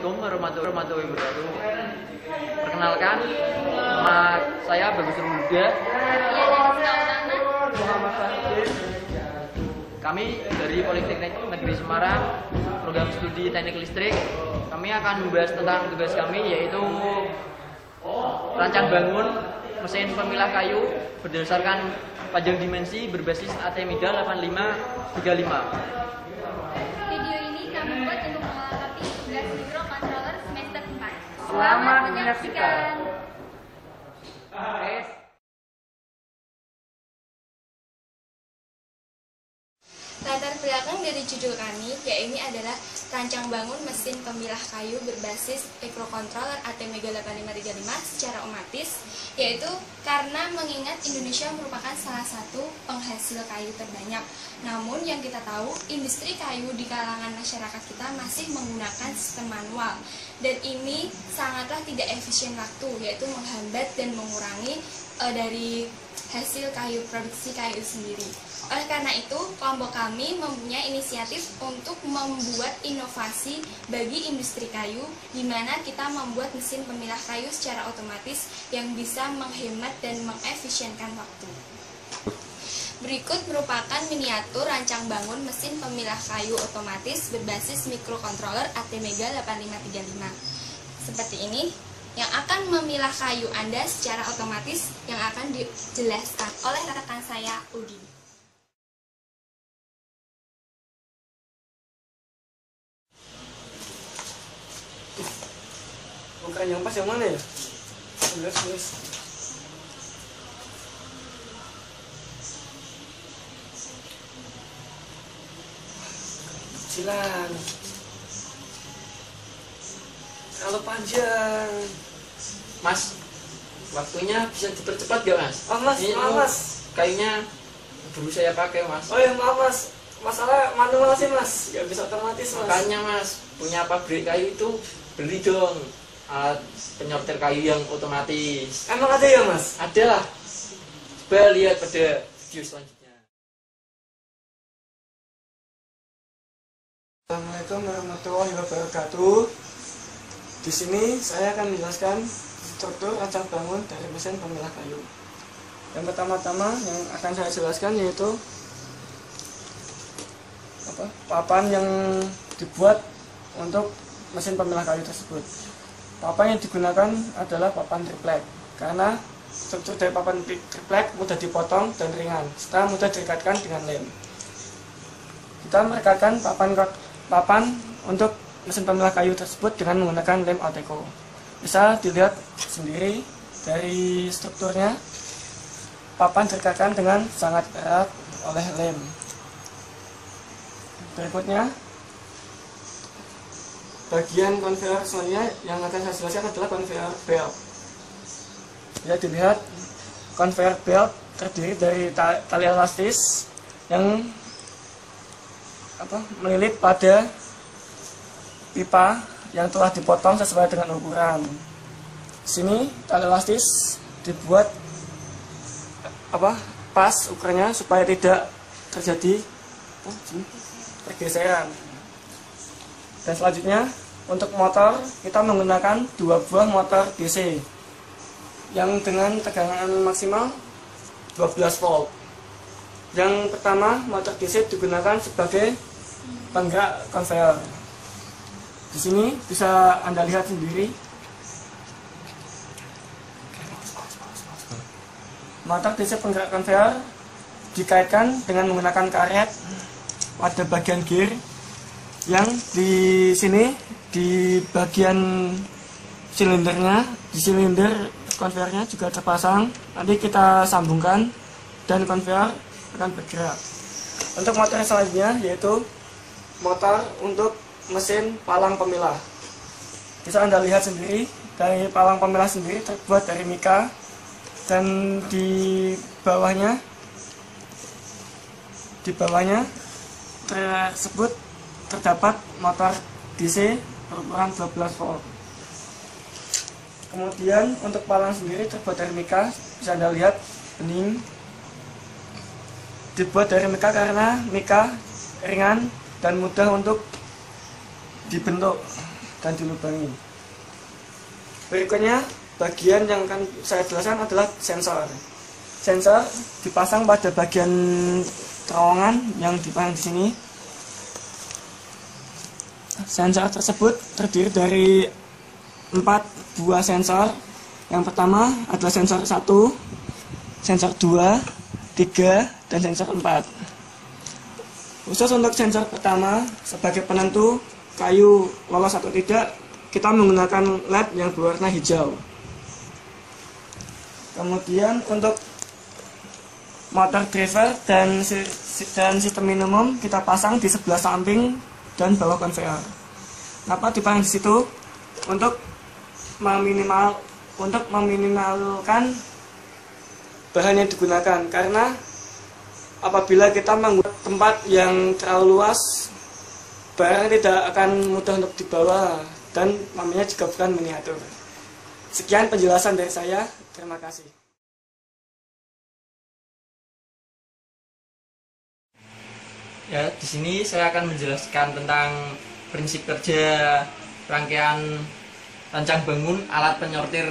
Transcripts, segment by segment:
Assalamualaikum warahmatullahi wabarakatuh. Perkenalkan, nama saya Bagus Ruda. Muhammad Fahdir. Kami dari Politeknik Negeri Semarang, program studi Teknik Listrik. Kami akan membahas tentang tugas kami, yaitu rancang bangun mesin pemilah kayu berdasarkan panjang dimensi berbasis ATmega 8535. Video ini kami buat untuk melengkapi tugas microcontroller semester 4. Selamat menyaksikan. Latar belakang dari judul kami, yaitu adalah rancang bangun mesin pemilah kayu berbasis microcontroller ATmega 8535 secara otomatis, yaitu karena mengingat Indonesia merupakan salah satu penghasil kayu terbanyak. Namun yang kita tahu, industri kayu di kalangan masyarakat kita masih menggunakan sistem manual, dan ini sangatlah tidak efisien waktu, yaitu menghambat dan mengurangi dari hasil kayu, produksi kayu sendiri. Oleh karena itu, kelompok kami mempunyai inisiatif untuk membuat inovasi bagi industri kayu, di mana kita membuat mesin pemilah kayu secara otomatis yang bisa menghemat dan mengefisienkan waktu. Berikut merupakan miniatur rancang bangun mesin pemilah kayu otomatis berbasis microcontroller ATmega 8535. Seperti ini, yang akan memilah kayu Anda secara otomatis yang akan dijelaskan oleh rekan saya, Udin. Bukan yang pas yang mana ya? Tulis. Kecilan. Kalau panjang. Mas, waktunya bisa dipercepat gak, Mas? Oh, Mas, Ini Mas. kayunya dulu saya pakai, Mas. Oh ya, maaf, Mas. Masalah manual sih, Mas. Gak bisa otomatis, Mas. Makanya, Mas, punya pabrik kayu itu beli dong alat penyortir kayu yang otomatis. Emang ada ya, Mas? Ada lah. Coba lihat pada video selanjutnya. Assalamualaikum warahmatullahi wabarakatuh. Di sini saya akan menjelaskan struktur rancang bangun dari mesin pemilah kayu. Yang pertama-tama yang akan saya jelaskan yaitu papan yang dibuat untuk mesin pemilah kayu tersebut. Papan yang digunakan adalah papan triplek, karena struktur dari papan triplek mudah dipotong dan ringan, serta mudah direkatkan dengan lem. Kita merekatkan papan untuk mesin pemilah kayu tersebut dengan menggunakan lem Alteco. Bisa dilihat sendiri dari strukturnya, papan direkatkan dengan sangat erat oleh lem. Berikutnya, bagian konveyor selanjutnya yang akan saya jelaskan adalah konveyor belt. Bisa dilihat, konveyor belt terdiri dari tali elastis yang melilit pada pipa yang telah dipotong sesuai dengan ukuran. Di sini tali elastis dibuat pas ukurannya supaya tidak terjadi pergeseran. Dan selanjutnya, untuk motor kita menggunakan 2 buah motor DC yang dengan tegangan maksimal 12 volt. Yang pertama, motor DC digunakan sebagai penggerak konveyor. Di sini bisa Anda lihat sendiri. Motor DC penggerak konveyor dikaitkan dengan menggunakan karet pada bagian gear, yang di sini di bagian silindernya, di silinder konveyornya juga terpasang. Nanti kita sambungkan dan konveyor akan bergerak. Untuk motor selanjutnya yaitu motor untuk mesin palang pemilah. Bisa Anda lihat sendiri, dari palang pemilah sendiri terbuat dari mika, dan di bawahnya tersebut terdapat motor DC berukuran 12 volt. Kemudian untuk palang sendiri terbuat dari mika, bisa Anda lihat bening. Dibuat dari mika karena mika ringan dan mudah untuk dibentuk. dan dilubangi. Berikutnya, bagian yang akan saya jelaskan adalah sensor. Sensor dipasang pada bagian terowongan yang dipasang di sini. Sensor tersebut terdiri dari 4 buah sensor. Yang pertama adalah sensor 1, sensor 2, 3, dan sensor 4. Khusus untuk sensor pertama, sebagai penentu kayu lolos atau tidak, kita menggunakan LED yang berwarna hijau. Kemudian untuk motor driver dan sistem minimum kita pasang di sebelah samping dan bawah konveyor. Kenapa dipasang di situ? Untuk meminimalkan bahan yang digunakan, karena apabila kita menggunakan tempat yang terlalu luas, barang tidak akan mudah untuk dibawa dan namanya juga bukan miniatur. Sekian penjelasan dari saya. Terima kasih. Ya, di sini saya akan menjelaskan tentang prinsip kerja rangkaian rancang bangun alat penyortir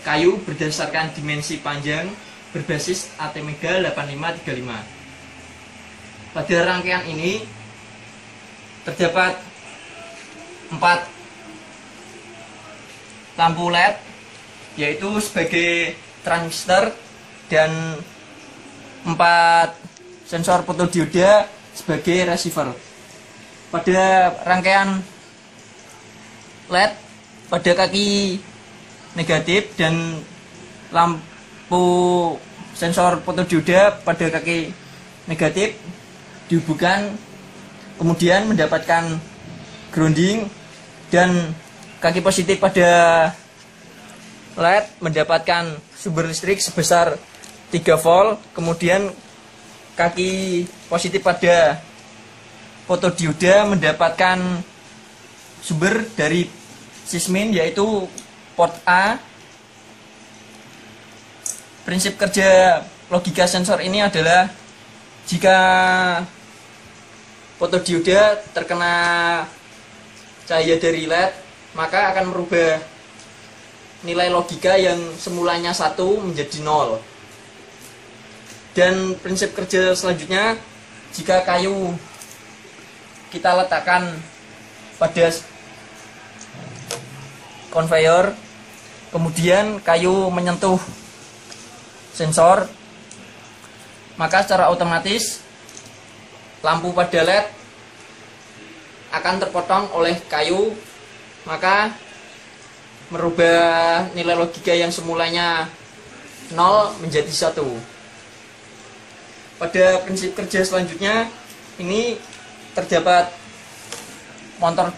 kayu berdasarkan dimensi panjang berbasis ATmega 8535. Pada rangkaian ini terdapat 4 lampu LED, yaitu sebagai transistor, dan 4 sensor fotodioda sebagai receiver. Pada rangkaian LED pada kaki negatif dan lampu sensor fotodioda pada kaki negatif dihubungkan, kemudian mendapatkan grounding, dan kaki positif pada LED mendapatkan sumber listrik sebesar 3 volt, kemudian kaki positif pada fotodioda mendapatkan sumber dari sismin, yaitu port A. Prinsip kerja logika sensor ini adalah jika fotodioda terkena cahaya dari LED, maka akan merubah nilai logika yang semulanya 1 menjadi 0. Dan prinsip kerja selanjutnya, jika kayu kita letakkan pada konveyor, kemudian kayu menyentuh sensor, maka secara otomatis lampu pada LED akan terpotong oleh kayu, maka merubah nilai logika yang semulanya 0 menjadi 1. Pada prinsip kerja selanjutnya, ini terdapat motor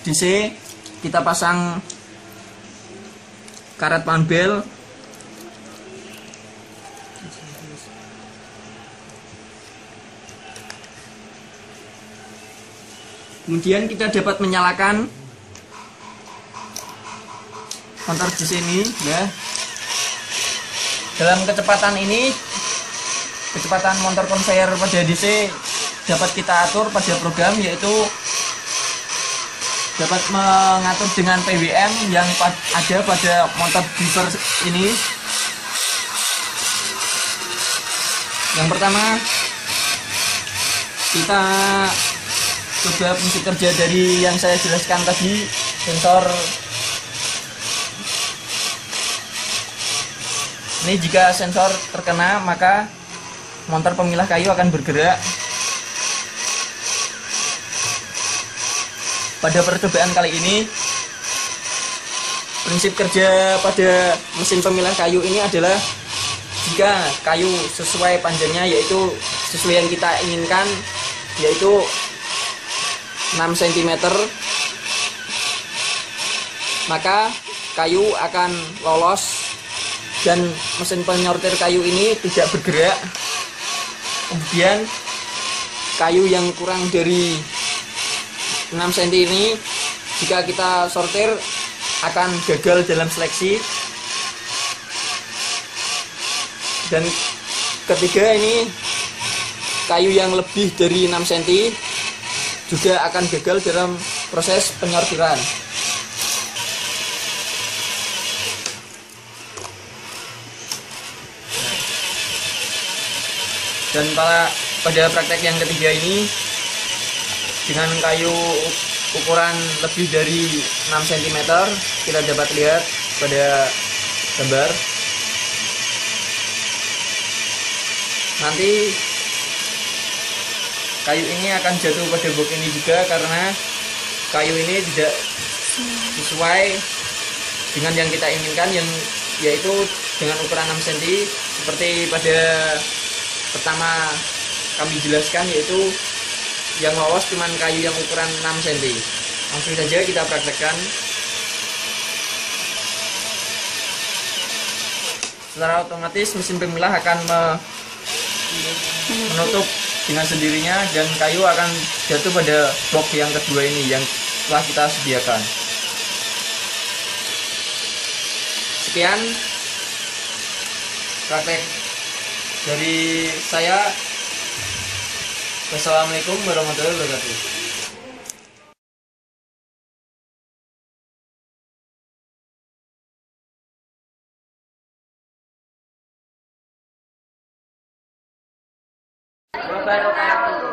DC, kita pasang karet panbel, kemudian kita dapat menyalakan motor DC ini, ya. Dalam kecepatan ini, kecepatan motor konveyor pada DC dapat kita atur pada program, yaitu dapat mengatur dengan PWM yang ada pada motor driver ini. Yang pertama, kita coba prinsip kerja dari yang saya jelaskan tadi, sensor. Ini jika sensor terkena, maka motor pemilah kayu akan bergerak. Pada percobaan kali ini, prinsip kerja pada mesin pemilah kayu ini adalah jika kayu sesuai panjangnya, yaitu sesuai yang kita inginkan, yaitu 6 cm, maka kayu akan lolos dan mesin penyortir kayu ini tidak bergerak. Kemudian kayu yang kurang dari 6 cm ini, jika kita sortir, akan gagal dalam seleksi. Dan ketiga, ini kayu yang lebih dari 6 cm juga akan gagal dalam proses penyortiran. Dan pada praktek yang ketiga ini dengan kayu ukuran lebih dari 6 cm, kita dapat lihat pada gambar. Nanti kayu ini akan jatuh pada box ini juga karena kayu ini tidak sesuai dengan yang kita inginkan, yaitu dengan ukuran 6 cm seperti pada pertama kami jelaskan, yaitu yang lolos cuma kayu yang ukuran 6 cm. Langsung saja kita praktekkan. Secara otomatis mesin pemilah akan menutup dengan sendirinya dan kayu akan jatuh pada box yang kedua ini yang telah kita sediakan. Sekian praktek dari saya. Wassalamualaikum warahmatullahi wabarakatuh. Bapak